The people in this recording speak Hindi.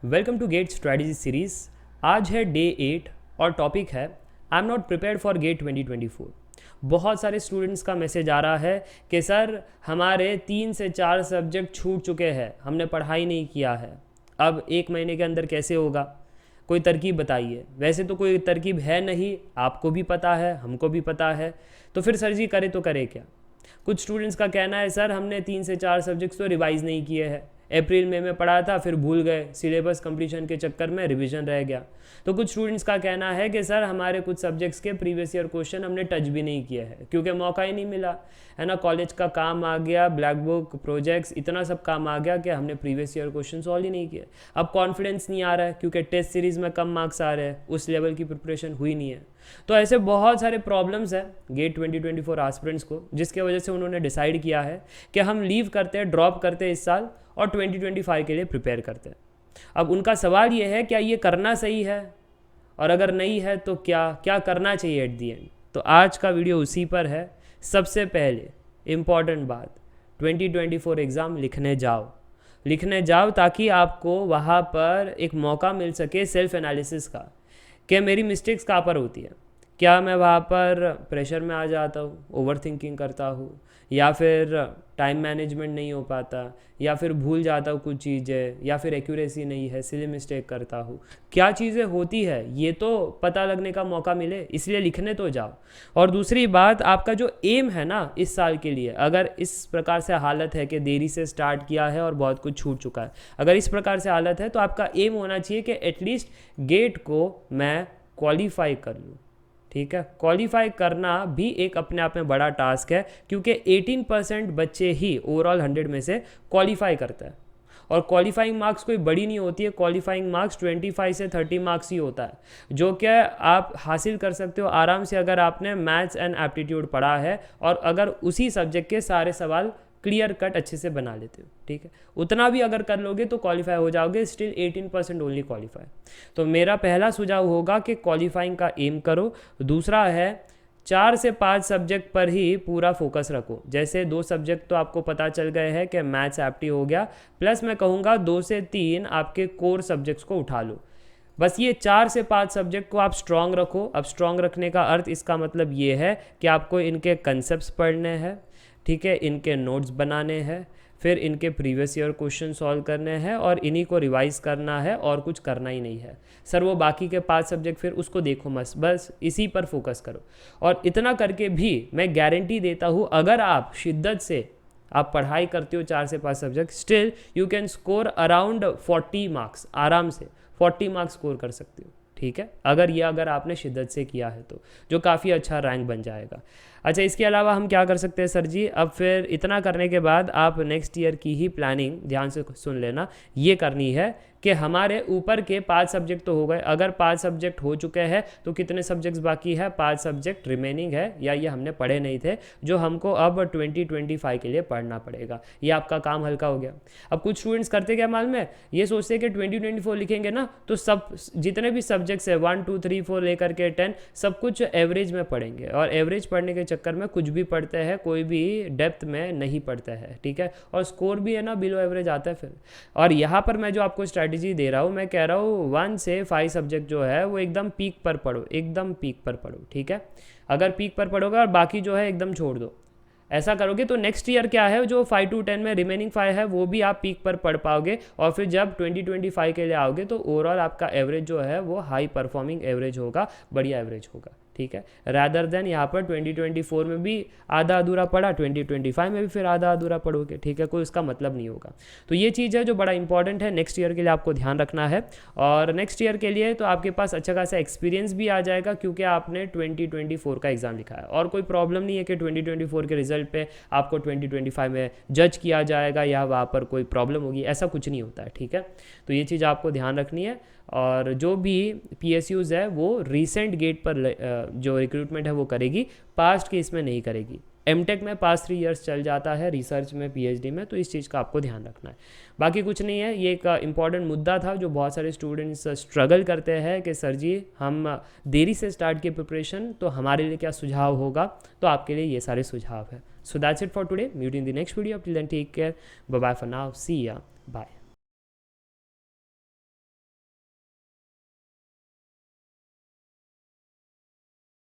Welcome to GATE strategy series. आज है डे 8 और टॉपिक है I am not prepared for GATE 2024। बहुत सारे स्टूडेंट्स का मैसेज आ रहा है कि सर हमारे 3 से 4 सब्जेक्ट छूट चुके हैं, हमने पढ़ाई नहीं किया है, अब 1 महीने के अंदर कैसे होगा, कोई तरकीब बताइए। वैसे तो कोई तरकीब है नहीं, आपको भी पता है, हमको भी पता है, तो फिर सर जी करे तो करे क्या। कुछ स्टूडेंट्स का कहना है सर हमने 3 से 4 सब्जेक्ट्स तो रिवाइज़ नहीं किए हैं, अप्रैल मई में पढ़ा था फिर भूल गए, सिलेबस कंप्लीशन के चक्कर में रिवीजन रह गया। तो कुछ स्टूडेंट्स का कहना है कि सर हमारे कुछ सब्जेक्ट्स के प्रीवियस ईयर क्वेश्चन हमने टच भी नहीं किए हैं क्योंकि मौका ही नहीं मिला है ना, कॉलेज का काम आ गया, ब्लैक बुक प्रोजेक्ट्स इतना सब काम आ गया कि हमने प्रीवियस ईयर क्वेश्चन सॉल्व ही नहीं किए। अब कॉन्फिडेंस नहीं आ रहा है क्योंकि टेस्ट सीरीज़ में कम मार्क्स आ रहे हैं, उस लेवल की प्रिपरेशन हुई नहीं है। तो ऐसे बहुत सारे प्रॉब्लम्स हैं गेट 2024 एस्पिरेंट्स को, जिसके वजह से उन्होंने डिसाइड किया है कि हम लीव करते हैं, ड्रॉप करते हैं इस साल और 2025 के लिए प्रिपेयर करते हैं। अब उनका सवाल ये है क्या ये करना सही है, और अगर नहीं है तो क्या क्या करना चाहिए एट दी एंड। तो आज का वीडियो उसी पर है। सबसे पहले इम्पॉर्टेंट बात, 2024 एग्ज़ाम लिखने जाओ ताकि आपको वहाँ पर एक मौका मिल सके सेल्फ एनालिसिस का कि मेरी मिस्टेक्स कहाँ पर होती है। क्या मैं वहाँ पर प्रेशर में आ जाता हूँ, ओवर थिंकिंग करता हूँ, या फिर टाइम मैनेजमेंट नहीं हो पाता, या फिर भूल जाता हूँ कुछ चीज़ें, या फिर एक्यूरेसी नहीं है, सिली मिस्टेक करता हूँ। क्या चीज़ें होती है ये तो पता लगने का मौका मिले, इसलिए लिखने तो जाओ। और दूसरी बात, आपका जो एम है ना इस साल के लिए, अगर इस प्रकार से हालत है कि देरी से स्टार्ट किया है और बहुत कुछ छूट चुका है, अगर इस प्रकार से हालत है तो आपका एम होना चाहिए कि एटलीस्ट गेट को मैं क्वालिफाई कर लूँ। ठीक है, क्वालिफाई करना भी एक अपने आप में बड़ा टास्क है क्योंकि 18% बच्चे ही ओवरऑल 100 में से क्वालिफाई करता है, और क्वालिफाइंग मार्क्स कोई बड़ी नहीं होती है। क्वालिफाइंग मार्क्स 25 से 30 मार्क्स ही होता है, जो कि आप हासिल कर सकते हो आराम से अगर आपने मैथ्स एंड एप्टीट्यूड पढ़ा है और अगर उसी सब्जेक्ट के सारे सवाल क्लियर कट अच्छे से बना लेते हो। ठीक है, उतना भी अगर कर लोगे तो क्वालिफाई हो जाओगे। Still 18% only qualify. तो मेरा पहला सुझाव होगा कि क्वालिफाइंग का एम करो। दूसरा है 4 से 5 सब्जेक्ट पर ही पूरा फोकस रखो। जैसे 2 सब्जेक्ट तो आपको पता चल गए हैं कि मैथ्स एप्टी हो गया, प्लस मैं कहूँगा 2 से 3 आपके कोर सब्जेक्ट्स को उठा लो। बस ये 4 से 5 सब्जेक्ट को आप स्ट्रॉन्ग रखो। अब स्ट्रॉन्ग रखने का अर्थ इसका मतलब ये है कि आपको इनके कंसेप्ट्स पढ़ने हैं, ठीक है, इनके नोट्स बनाने हैं, फिर इनके प्रीवियस ईयर क्वेश्चन सॉल्व करने हैं और इन्हीं को रिवाइज करना है और कुछ करना ही नहीं है। सर वो बाकी के 5 सब्जेक्ट फिर उसको देखो मत, बस इसी पर फोकस करो। और इतना करके भी मैं गारंटी देता हूँ अगर आप शिद्दत से आप पढ़ाई करते हो 4 से 5 subject, still you can score around 40 marks, आराम से 40 मार्क्स स्कोर कर सकते हो। ठीक है, अगर आपने शिद्दत से किया है तो, जो काफ़ी अच्छा रैंक बन जाएगा। अच्छा, इसके अलावा हम क्या कर सकते हैं सर जी। अब फिर इतना करने के बाद आप नेक्स्ट ईयर की ही प्लानिंग ध्यान से सुन लेना, ये करनी है कि हमारे ऊपर के 5 सब्जेक्ट तो हो गए। अगर 5 सब्जेक्ट हो चुके हैं तो कितने सब्जेक्ट्स बाकी है? 5 सब्जेक्ट रिमेनिंग है, या ये हमने पढ़े नहीं थे, जो हमको अब 2025 के लिए पढ़ना पड़ेगा। ये आपका काम हल्का हो गया। अब कुछ स्टूडेंट्स करते क्या मालूम है, ये सोचते हैं कि 2024 लिखेंगे ना तो सब जितने भी सब्जेक्ट्स है 1 2 3 4 लेकर के 10 सब कुछ एवरेज में पढ़ेंगे, और एवरेज पढ़ने के चक्कर में कुछ भी पढ़ते हैं, कोई भी डेप्थ में नहीं पढ़ता है। ठीक है, और स्कोर भी है ना बिलो एवरेज आता है फिर। और यहाँ पर मैं जो आपको स्ट्रैटेजी दे रहा हूँ, मैं कह रहा हूँ 1 से 5 सब्जेक्ट जो है वो एकदम पीक पर पढ़ो, एकदम पीक पर पढ़ो। ठीक है, अगर पीक पर पढ़ोगे और बाकी जो है एकदम छोड़ दो, ऐसा करोगे तो नेक्स्ट ईयर क्या है, जो 5 to 10 में रिमेनिंग 5 है वो भी आप पीक पर पढ़ पाओगे, और फिर जब 2025 के लिए आओगे तो ओवरऑल आपका एवरेज जो है वो हाई परफॉर्मिंग एवरेज होगा, बढ़िया एवरेज होगा। ठीक है, रैदर देन यहाँ पर 2024 में भी आधा अधूरा पढ़ा, 2025 में भी फिर आधा अधूरा पढ़ोगे। ठीक है, कोई उसका मतलब नहीं होगा। तो ये चीज़ है जो बड़ा इंपॉर्टेंट है, नेक्स्ट ईयर के लिए आपको ध्यान रखना है। और नेक्स्ट ईयर के लिए तो आपके पास अच्छा खासा एक्सपीरियंस भी आ जाएगा क्योंकि आपने 2024 का एग्जाम लिखा है, और कोई प्रॉब्लम नहीं है कि 2024 के रिजल्ट पे आपको 2025 में जज किया जाएगा या वहाँ पर कोई प्रॉब्लम होगी, ऐसा कुछ नहीं होता है। ठीक है, तो ये चीज़ आपको ध्यान रखनी है। और जो भी PSUs है वो रिसेंट गेट पर जो रिक्रूटमेंट है वो करेगी, पास्ट के इसमें नहीं करेगी। एमटेक में पास 3 इयर्स चल जाता है, रिसर्च में PhD में, तो इस चीज़ का आपको ध्यान रखना है। बाकी कुछ नहीं है, ये एक इंपॉर्टेंट मुद्दा था जो बहुत सारे स्टूडेंट्स स्ट्रगल करते हैं कि सर जी हम देरी से स्टार्ट किए प्रिपरेशन, तो हमारे लिए क्या सुझाव होगा। तो आपके लिए ये सारे सुझाव है। So that's it for today, meet in the next video. Till then take care, bye bye for now, see ya, bye.